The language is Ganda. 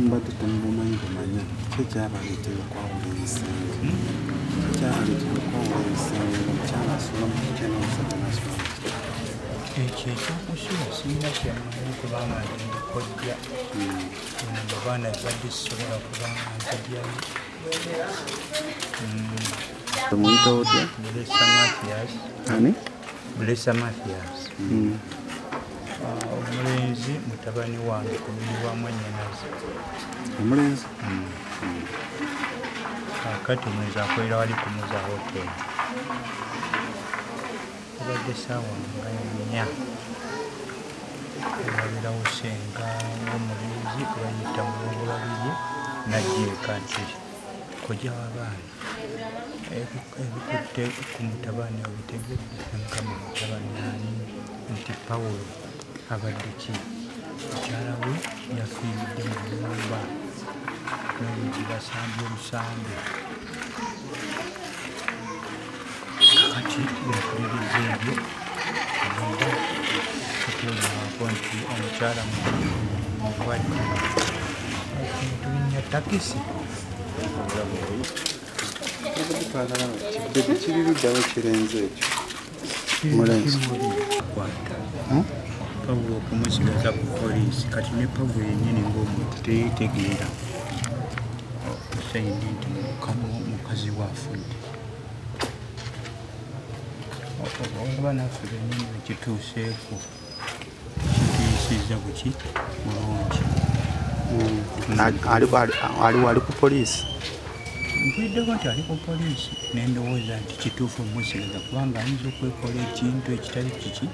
mbadde temubumanyi bumanya kyo kyabaleetera okwawula ebisenge kyabaleetera okwawula ebisenge omukyala asula mu kikya n'omusajja n'asula mu kikya ekyo ekyokusula sirina kyamanyi kubanga ndikojja abaana badde sisobola kubanga nzadyayo omuyita otya ani Blessa Mathias omulenzi mutabani wange kumirirwa mwannyinaze omulenzi kakati omwezi akolera wali kumuza hotel obadde saawa nga 4 olabirawo senga w'omulenzi bayita mulobulabirye najja eka nti kojja w'abaana ebikutte ku mutabani obitegedde mukama mutabani ani nti Pawulo abadde ki mukyala we yafiiridde mu nnyumba n'oluggi basambye obusambe kakati yakuliriza ebyo agenda kuteezaako nti omukyala mulwadde tulinnya takisi kiriruddawo kirenze ekyo mulenzi kwata Pawulo okumusigaza ku poliisi kati ne Pawulo yennyini ng'omuntu teyetegeera sayini nti mukazi waafudde olaba naffe bennyini wekituuseeko kituuyisizza buki bulungi ali ku poliisi mpuliddeeko nti ali ku poliisi nendowooza nti kituufu omusigaza kubanga ayinza okwekola ekintu ekitali kiki